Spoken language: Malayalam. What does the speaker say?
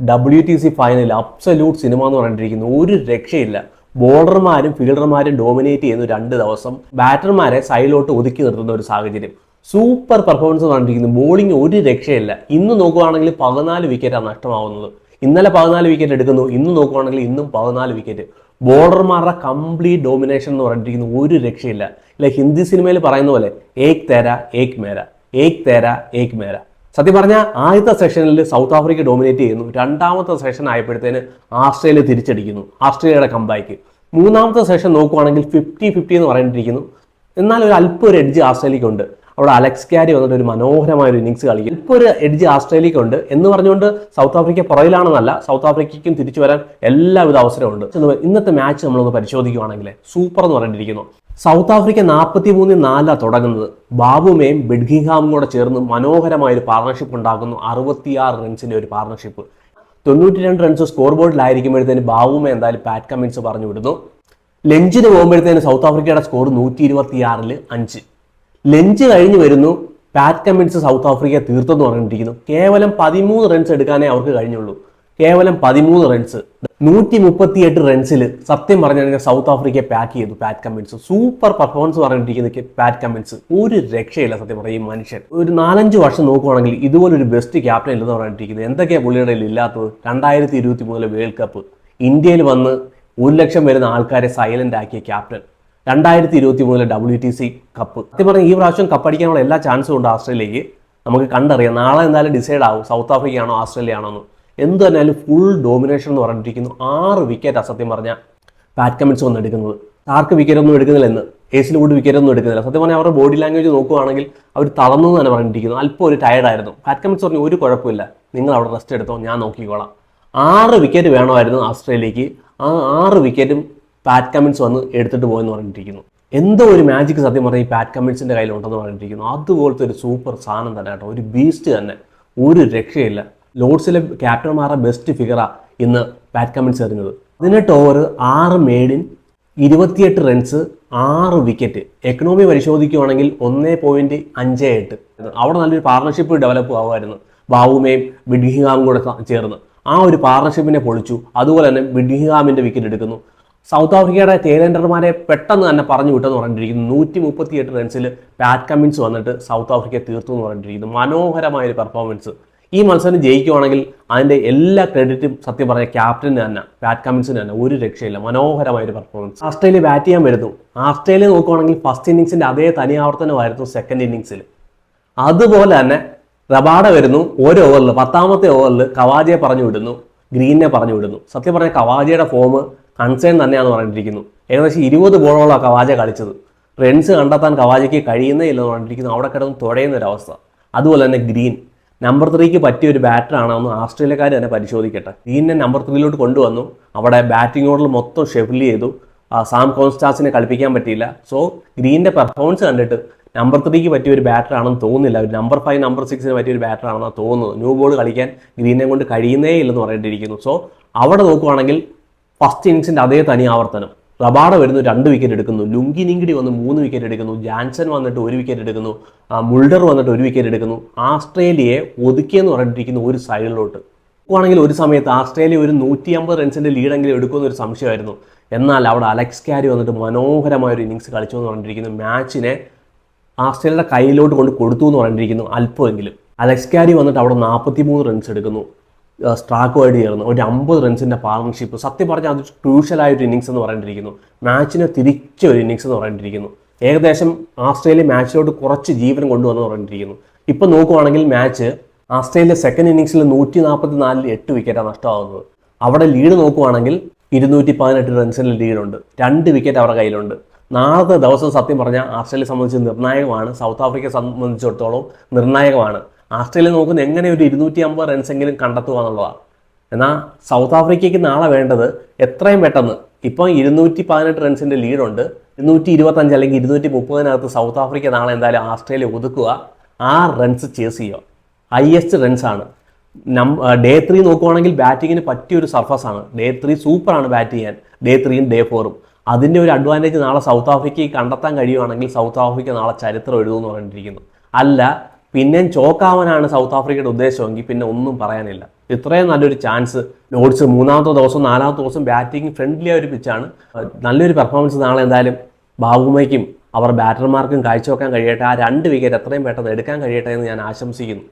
WTC ഫൈനൽ അബ്സല്യൂട്ട് സിനിമ എന്ന് പറഞ്ഞിരിക്കുന്നു. ഒരു രക്ഷയില്ല. ബോളർമാരും ഫീൽഡർമാരും ഡോമിനേറ്റ് ചെയ്യുന്ന 2 ദിവസം, ബാറ്റർമാരെ സൈഡിലോട്ട് ഒതുക്കി നിർത്തുന്ന ഒരു സാഹചര്യം. സൂപ്പർ പെർഫോമൻസ് പറഞ്ഞിരിക്കുന്നു. ബോളിംഗ് ഒരു രക്ഷയില്ല. ഇന്ന് നോക്കുകയാണെങ്കിൽ 14 വിക്കറ്റാണ് നഷ്ടമാവുന്നത്. ഇന്നലെ 14 വിക്കറ്റ് എടുക്കുന്നു, ഇന്ന് നോക്കുകയാണെങ്കിൽ ഇന്നും 14 വിക്കറ്റ്. ബോളർമാരുടെ കംപ്ലീറ്റ് ഡോമിനേഷൻ എന്ന് പറഞ്ഞിരിക്കുന്നു. ഒരു രക്ഷയില്ല. ഇല്ല, ഹിന്ദി സിനിമയിൽ പറയുന്ന പോലെ ഏക് തേര ഏക് മേര, ഏക് തേര ഏക് മേര. സത്യം പറഞ്ഞാൽ ആദ്യത്തെ സെഷനിൽ സൗത്ത് ആഫ്രിക്ക ഡോമിനേറ്റ് ചെയ്യുന്നു. രണ്ടാമത്തെ സെഷൻ ആയപ്പോഴത്തേന് ആസ്ട്രേലിയ തിരിച്ചടിക്കുന്നു. ആസ്ട്രേലിയയുടെ കംബാക്ക്. മൂന്നാമത്തെ സെഷൻ നോക്കുവാണെങ്കിൽ 50-50 എന്ന് പറഞ്ഞിട്ടിരിക്കുന്നു. എന്നാൽ ഒരു അല്പം ഒരു എഡ്ജ് ആസ്ട്രേലിയക്കുണ്ട്. അവിടെ അലക്സ് ക്യാരി വന്നിട്ട് ഒരു മനോഹരമായ ഒരു ഇന്നിങ്സ് കളിക്കും. ഇപ്പോൾ ഒരു എഡ്ജ് ആസ്ട്രേലിയക്കുണ്ട് എന്ന് പറഞ്ഞുകൊണ്ട് സൗത്ത് ആഫ്രിക്ക പുറകിലാണെന്നല്ല, സൗത്ത് ആഫ്രിക്കയ്ക്കും തിരിച്ചു വരാൻ എല്ലാവിധ അവസരമുണ്ട്. ഇന്നത്തെ മാച്ച് നമ്മളൊന്ന് പരിശോധിക്കുകയാണെങ്കിൽ സൂപ്പർ എന്ന് പറഞ്ഞിരിക്കുന്നു. സൗത്ത് ആഫ്രിക്ക 43-4 തുടങ്ങുന്നത്. ബാബുമേയും ബെഡ്ഗിംഗ്ഹാമും കൂടെ ചേർന്ന് മനോഹരമായ ഒരു പാർട്ണർഷിപ്പ് ഉണ്ടാക്കുന്നു. 66 റൺസിന്റെ ഒരു പാർട്ണർഷിപ്പ്. 92 റൺസ് സ്കോർ ബോർഡിലായിരിക്കുമ്പോഴത്തേന് ബാബുമേ എന്തായാലും പാറ്റ് കമ്മിൻസ് പറഞ്ഞു വിടുന്നു. ലഞ്ചിന് പോകുമ്പോഴത്തേന് സൗത്ത് ആഫ്രിക്കയുടെ സ്കോർ 126-5. ലഞ്ച് കഴിഞ്ഞ് വരുന്നു. പാറ്റ് കമ്മിൻസ് സൗത്ത് ആഫ്രിക്ക തീർത്തെന്ന് പറഞ്ഞിരിക്കുന്നു. കേവലം 13 റൺസ് എടുക്കാനേ അവർക്ക് കഴിഞ്ഞുള്ളൂ. കേവലം 13 റൺസ്. 138 റൺസിൽ സത്യം പറഞ്ഞു കഴിഞ്ഞാൽ സൗത്ത് ആഫ്രിക്കയെ പാക്ക് ചെയ്തു പാറ്റ് കമ്മിൻസ്. സൂപ്പർ പെർഫോമൻസ് പറഞ്ഞിരിക്കുന്ന പാറ്റ് കമ്മിൻസ്. ഒരു രക്ഷയില്ല സത്യം പറയും. ഈ മനുഷ്യൻ ഒരു 4-5 വർഷം നോക്കുവാണെങ്കിൽ ഇതുപോലൊരു ബെസ്റ്റ് ക്യാപ്റ്റൻ ഇല്ലെന്ന് പറഞ്ഞിരിക്കുന്നത്. എന്തൊക്കെയാണ് പുള്ളിയുടെ ഇല്ലാത്തത്? 2023 വേൾഡ് കപ്പ് ഇന്ത്യയിൽ വന്ന് 1 ലക്ഷം വരുന്ന ആൾക്കാരെ സൈലന്റ് ആക്കിയ ക്യാപ്റ്റൻ. 2023 WTC cup. സത്യം പറഞ്ഞാൽ ഈ പ്രാവശ്യം കപ്പടിക്കാനുള്ള എല്ലാ ചാൻസും ഉണ്ട് ആസ്ട്രേലിയക്ക്. നമുക്ക് കണ്ടറിയാം. നാളെ എന്തായാലും ഡിസൈഡ് ആവും സൗത്ത് ആഫ്രിക്ക ആണോ ആസ്ട്രേലിയ ആണോ എന്ന്. എന്ത് തന്നെയാലും ഫുൾ ഡോമിനേഷൻ എന്ന് പറഞ്ഞിരിക്കുന്നു. 6 വിക്കറ്റാണ് സത്യം പറഞ്ഞാൽ പാറ്റ് കമ്മിൻസ് വന്ന് എടുക്കുന്നത്. ആർക്ക് വിക്കറ്റ് ഒന്നും എടുക്കുന്നില്ല. എന്ന് ഏസിൽ കൂടി വിക്കറ്റ് ഒന്നും എടുക്കുന്നില്ല. സത്യം പറഞ്ഞാൽ അവരുടെ ബോഡി ലാംഗ്വേജ് നോക്കുകയാണെങ്കിൽ അവർ തളർന്നു തന്നെ പറഞ്ഞിരിക്കുന്നു. അല്പം ഒരു ടയർഡായിരുന്നു. പാറ്റ് കമ്മിൻസ് പറഞ്ഞു ഒരു കുഴപ്പമില്ല, നിങ്ങൾ അവിടെ റെസ്റ്റ് എടുത്തോ, ഞാൻ നോക്കിക്കോളാം. 6 വിക്കറ്റ് വേണമായിരുന്നു ആസ്ട്രേലിയക്ക്. ആ 6 വിക്കറ്റും പാറ്റ് കമ്മിൻസ് വന്ന് എടുത്തിട്ട് പോയെന്ന് പറഞ്ഞിരിക്കുന്നു. എന്തോ ഒരു മാജിക് സത്യം പറഞ്ഞാൽ ഈ പാറ്റ് കമ്മിൻസിന്റെ കയ്യിലുണ്ടെന്ന് പറഞ്ഞിരിക്കുന്നു. അതുപോലത്തെ ഒരു സൂപ്പർ സാധനം തന്നെ കേട്ടോ. ഒരു ബീസ്റ്റ് തന്നെ. ഒരു രക്ഷയില്ല. ലോർഡ്സിലെ ക്യാപ്റ്റന്മാരുടെ ബെസ്റ്റ് ഫിഗറാ ഇന്ന് പാറ്റ് കമ്മിൻസ് എറിഞ്ഞത്. 18 over 6 maiden 28 runs 6 wicket. Economy പരിശോധിക്കുകയാണെങ്കിൽ 1.58. അവിടെ നല്ലൊരു പാർട്ണർഷിപ്പ് ഡെവലപ്പ് ആവുമായിരുന്നു. ബാബുമേയും ബെഡ്ഗിംഗ്ഹാമും കൂടെ ചേർന്ന് ആ ഒരു പാർട്ണർഷിപ്പിനെ പൊളിച്ചു. അതുപോലെ തന്നെ ബെഡ്ഗിംഗ്ഹാമിന്റെ വിക്കറ്റ് എടുക്കുന്നു. സൗത്ത് ആഫ്രിക്കയുടെ ടേലൻഡർമാരെ പെട്ടെന്ന് തന്നെ പറഞ്ഞു വിട്ടെന്ന് പറഞ്ഞിരിക്കുന്നു. 138 റൺസിൽ പാറ്റ് കമ്മിൻസ് വന്നിട്ട് സൗത്ത് ആഫ്രിക്ക തീർത്തു എന്ന് പറഞ്ഞിരിക്കുന്നു. മനോഹരമായൊരു പെർഫോമൻസ്. ഈ മത്സരം ജയിക്കുവാണെങ്കിൽ അതിൻ്റെ എല്ലാ ക്രെഡിറ്റും സത്യം പറഞ്ഞ ക്യാപ്റ്റന് തന്നെ, പാറ്റ് കമ്മിൻസിന് തന്നെ. ഒരു രക്ഷയില്ല. മനോഹരമായൊരു പെർഫോമൻസ്. ആസ്ട്രേലിയ ബാറ്റ് ചെയ്യാൻ വരുന്നു. ആസ്ട്രേലിയ നോക്കുവാണെങ്കിൽ ഫസ്റ്റ് ഇന്നിങ്സിന്റെ അതേ തനി ആവർത്തനമായിരുന്നു സെക്കൻഡ് ഇന്നിങ്സിൽ. അതുപോലെ തന്നെ റബാഡ വരുന്നു. ഒരു ഓവറിൽ 10ാമത്തെ ഓവറിൽ കവാജയെ പറഞ്ഞു വിടുന്നു, ഗ്രീനെ പറഞ്ഞു വിടുന്നു. സത്യം പറഞ്ഞ കവാജയുടെ ഫോം കൺസേൺ തന്നെയാണെന്ന് പറഞ്ഞിരിക്കുന്നു. ഏകദേശം 20 ബോളോളാണ് കവാജ കളിച്ചത്. റൺസ് കണ്ടെത്താൻ കവാജയ്ക്ക് കഴിയുന്നേ ഇല്ലെന്ന് പറഞ്ഞിരിക്കുന്നു. അവിടെ കിടന്ന് തുഴയുന്ന ഒരവസ്ഥ. അതുപോലെ തന്നെ ഗ്രീൻ നമ്പർ 3ക്ക് പറ്റിയ ഒരു ബാറ്ററാണോ എന്ന് ആസ്ട്രേലിയക്കാർ തന്നെ പരിശോധിക്കട്ടെ. ഗ്രീനെ നമ്പർ 3 കൊണ്ടുവന്നു. അവിടെ ബാറ്റിംഗ് ഓർഡർ മൊത്തം ഷെഫിൽ ചെയ്തു. സാം കോൺസ്റ്റാസിനെ കളിപ്പിക്കാൻ പറ്റിയില്ല. സോ ഗ്രീനിന്റെ പെർഫോമൻസ് കണ്ടിട്ട് നമ്പർ 3ക്ക് പറ്റിയ ഒരു ബാറ്ററാണെന്ന് തോന്നുന്നില്ല. ഒരു നമ്പർ 5 നമ്പർ 6 പറ്റിയ ഒരു ബാറ്ററാണെന്നാണ് തോന്നുന്നത്. ന്യൂ ബോൾ കളിക്കാൻ ഗ്രീനെ കൊണ്ട് കഴിയുന്നേ ഇല്ലെന്ന് പറഞ്ഞിട്ടിരിക്കുന്നു. സോ അവിടെ നോക്കുവാണെങ്കിൽ ഫസ്റ്റ് ഇന്നിങ്സിന്റെ അതേ തനി ആവർത്തനം. റബാഡ വരുന്നു, 2 വിക്കറ്റ് എടുക്കുന്നു. ലുങ്കി നിങ്കിടി വന്ന് 3 വിക്കറ്റ് എടുക്കുന്നു. ജാൻസൺ വന്നിട്ട് 1 വിക്കറ്റ് എടുക്കുന്നു. മുൾഡർ വന്നിട്ട് 1 വിക്കറ്റ് എടുക്കുന്നു. ആസ്ട്രേലിയയെ ഒതുക്കിയെന്ന് പറഞ്ഞിരിക്കുന്നു ഒരു സൈഡിലോട്ട്. ആണെങ്കിൽ ഒരു സമയത്ത് ആസ്ട്രേലിയ ഒരു 150 റൺസിന്റെ ലീഡെങ്കിലും എടുക്കുമെന്ന് ഒരു സംശയമായിരുന്നു. എന്നാൽ അവിടെ അലക്സ് ക്യാരി വന്നിട്ട് മനോഹരമായ ഒരു ഇന്നിങ്സ് കളിച്ചു എന്ന് പറഞ്ഞിരിക്കുന്നു. മാച്ചിനെ ആസ്ട്രേലിയയുടെ കയ്യിലോട്ട് കൊണ്ട് കൊടുത്തു എന്ന് പറഞ്ഞിരിക്കുന്നു. അല്പമെങ്കിലും അലക്സ് ക്യാരി വന്നിട്ട് അവിടെ 43 റൺസ് എടുക്കുന്നു. സ്ട്രാക്കുമായിട്ട് ചേർന്ന് ഒരു 50 റൺസിന്റെ പാർട്ണർഷിപ്പ്. സത്യം പറഞ്ഞാൽ അത് ക്രൂഷ്യലായൊരു ഇന്നിങ്സ് എന്ന് പറഞ്ഞിരിക്കുന്നു. മാച്ചിനെ തിരിച്ച ഒരു ഇന്നിങ്സ് എന്ന് പറഞ്ഞിരിക്കുന്നു. ഏകദേശം ആസ്ട്രേലിയ മാച്ചിലോട്ട് കുറച്ച് ജീവൻ കൊണ്ടുവന്ന് പറഞ്ഞിരിക്കുന്നു. ഇപ്പം നോക്കുവാണെങ്കിൽ മാച്ച് ആസ്ട്രേലിയ സെക്കൻഡ് ഇന്നിങ്സിൽ 144 8 വിക്കറ്റാണ് നഷ്ടമാകുന്നത്. അവിടെ ലീഡ് നോക്കുവാണെങ്കിൽ 218 റൺസിൻ്റെ ലീഡുണ്ട്. 2 വിക്കറ്റ് അവരുടെ കയ്യിലുണ്ട്. നാളത്തെ ദിവസം സത്യം പറഞ്ഞാൽ ആസ്ട്രേലിയയെ സംബന്ധിച്ച് നിർണായകമാണ്. സൗത്ത് ആഫ്രിക്കയെ സംബന്ധിച്ചിടത്തോളം നിർണായകമാണ്. ആസ്ട്രേലിയ നോക്കുന്ന എങ്ങനെ ഒരു 250 റൺസ് എങ്കിലും കണ്ടെത്തുക എന്നുള്ളതാണ്. എന്നാൽ സൗത്ത് ആഫ്രിക്കയ്ക്ക് നാളെ വേണ്ടത് എത്രയും പെട്ടെന്ന്, ഇപ്പം 218 റൺസിൻ്റെ ലീഡുണ്ട്. 225 അല്ലെങ്കിൽ 230 സൗത്ത് ആഫ്രിക്ക നാളെ എന്തായാലും ആസ്ട്രേലിയ ഒതുക്കുക. ആ റൺസ് ചേസ് ചെയ്യുക. ഹയസ്റ്റ് റൺസാണ്. ഡേ 3 നോക്കുവാണെങ്കിൽ ബാറ്റിങ്ങിന് പറ്റിയൊരു സർഫസാണ്. ഡേ 3 സൂപ്പറാണ് ബാറ്റ് ചെയ്യാൻ. ഡേ 3യും ഡേ 4ഉം. അതിൻ്റെ ഒരു അഡ്വാൻറ്റേജ് നാളെ സൗത്ത് ആഫ്രിക്കയ്ക്ക് കണ്ടെത്താൻ കഴിയുവാണെങ്കിൽ സൗത്ത് ആഫ്രിക്ക നാളെ ചരിത്രം എഴുതുമെന്ന് പറഞ്ഞിരിക്കുന്നു. അല്ല പിന്നെയും ചോക്കാവാനാണ് സൗത്ത് ആഫ്രിക്കയുടെ ഉദ്ദേശമെങ്കിൽ പിന്നെ ഒന്നും പറയാനില്ല. ഇത്രയും നല്ലൊരു ചാൻസ് ലോർഡ്സ് മൂന്നാമത്തെ ദിവസം നാലാമത്തെ ദിവസം ബാറ്റിംഗ് ഫ്രണ്ട്ലി ആയ ഒരു പിച്ചാണ്. നല്ലൊരു പെർഫോമൻസ് നാളെ എന്തായാലും ബാബുമയ്ക്കും അവർ ബാറ്റർമാർക്കും കാഴ്ചവെക്കാൻ കഴിയട്ടെ. ആ 2 വിക്കറ്റ് എത്രയും പെട്ടെന്ന് എടുക്കാൻ കഴിയട്ടെ എന്ന് ഞാൻ ആശംസിക്കുന്നു.